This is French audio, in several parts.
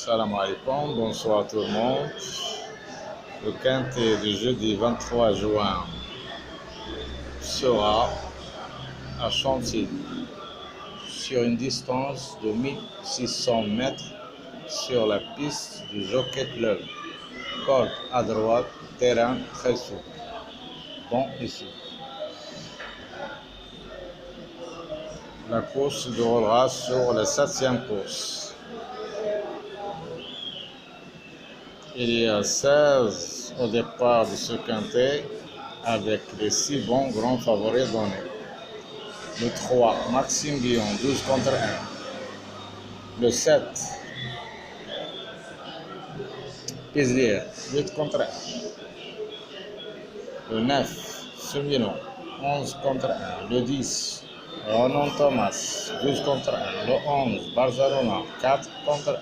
Salam alaikum, bonsoir tout le monde. Le quintet du jeudi 23 juin sera à Chantilly, sur une distance de 1600 mètres sur la piste du Jockey Club. Corde à droite, terrain très souple. Bon ici. La course se déroulera sur la 7e course. Il y a 16 au départ de ce quintet avec les 6 bons grands favoris donnés. Le 3, Maxime Guillon, 12 contre 1. Le 7, Pislier, 8 contre 1. Le 9, Semillon, 11 contre 1. Le 10, Ronan Thomas, 12 contre 1. Le 11, Barcelona, 4 contre 1.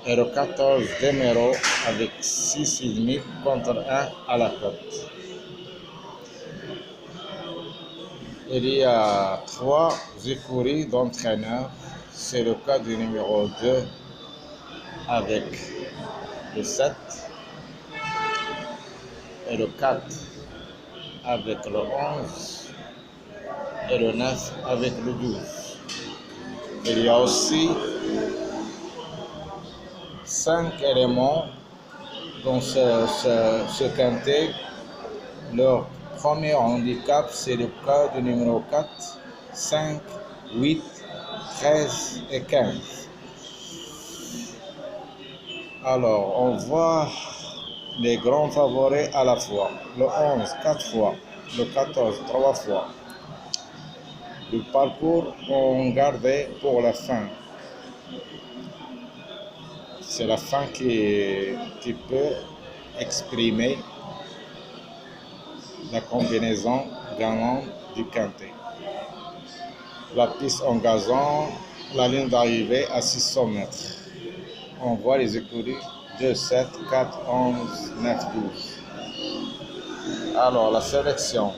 Et le 14, Demero avec 6,5 contre 1 à la cote. Il y a 3 écuries d'entraîneurs. C'est le cas du numéro 2 avec le 7 et le 4 avec le 11 et le 9 avec le 12. Il y a aussi 5 éléments dans ce quintet. Leur premier handicap, c'est le cas du numéro 4, 5, 8, 13 et 15. Alors, on voit les grands favoris à la fois. Le 11, 4 fois. Le 14, 3 fois. Le parcours, on gardait pour la fin. C'est la fin qui peut exprimer la combinaison gagnante du quintet. La piste en gazon, la ligne d'arrivée à 600 mètres. On voit les écuries 2, 7, 4, 11, 9, 12. Alors, la sélection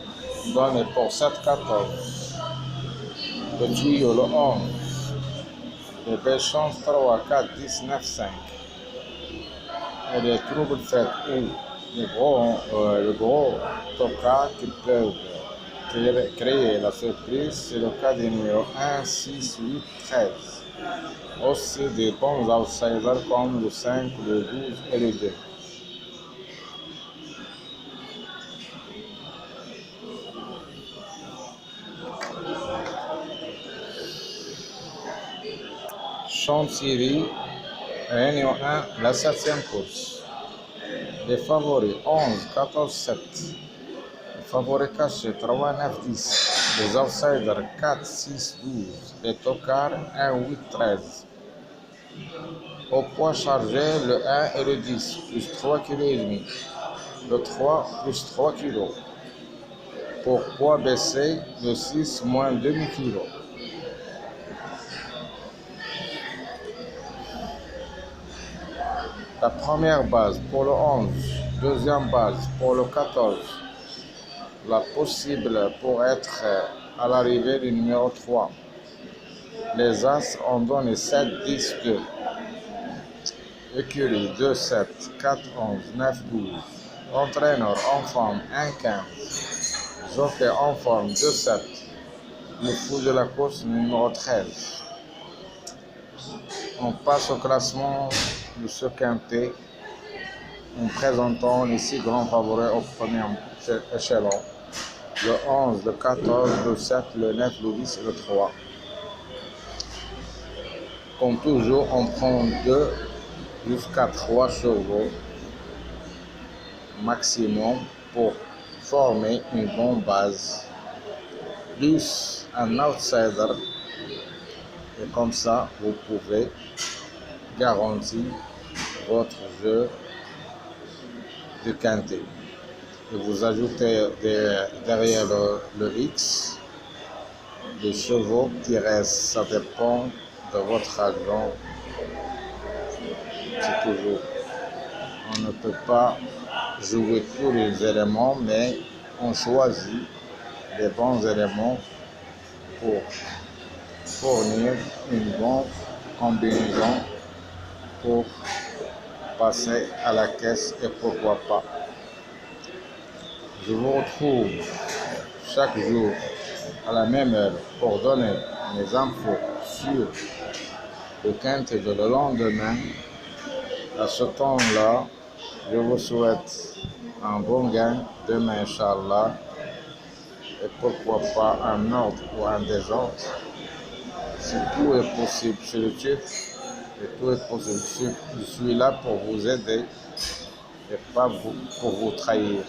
donnée pour 7, 14. Le tuyau, le 11. Les belles chances 3, 4, 10, 9, 5. Et les troubles faits ou le gros tocard qui peuvent créer la surprise, c'est le cas des numéros 1, 6, 8, 13. Aussi des bons outsiders comme le 5, le 12 et le 2. Chantilly, Réunion 1, la 7e course. Les favoris 11, 14, 7. Les favoris cachés 3, 9, 10. Les outsiders 4, 6, 12. Les tocards 1, 8, 13. Au poids chargé, le 1 et le 10, plus 3,5 kg. Le 3, plus 3 kg. Pour poids baissé, le 6, moins demi-kg. La première base pour le 11, deuxième base pour le 14. La possible pour être à l'arrivée du numéro 3. Les As ont donné 7, 10, 2. Écurie 2, 7, 4, 11, 9, 12. Entraîneur en forme 1, 15. Jockey en forme 2, 7. Le fou de la course numéro 13. On passe au classement de ce quintet en présentant les 6 grands favoris au premier échelon. Le 11, le 14, le 7, le 9, le 10 et le 3. Comme toujours, on prend 2 jusqu'à 3 chevaux maximum pour former une bonne base, plus un outsider. Et comme ça, vous pouvez garantir votre jeu de quintet. Et vous ajoutez derrière le X les chevaux qui restent. Ça dépend de votre argent. C'est toujours. On ne peut pas jouer tous les éléments, mais on choisit les bons éléments pour fournir une bonne combinaison pour passer à la caisse et pourquoi pas. Je vous retrouve chaque jour à la même heure pour donner mes infos sur le quinte de le lendemain. À ce temps-là, je vous souhaite un bon gain demain, Inch'Allah, et pourquoi pas un ordre ou un désordre. Si tout est possible sur le titre, et tout est possible, je suis là pour vous aider et pas pour vous trahir.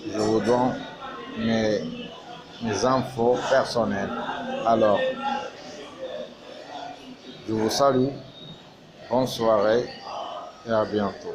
Je vous donne mes infos personnelles. Alors, je vous salue, bonne soirée et à bientôt.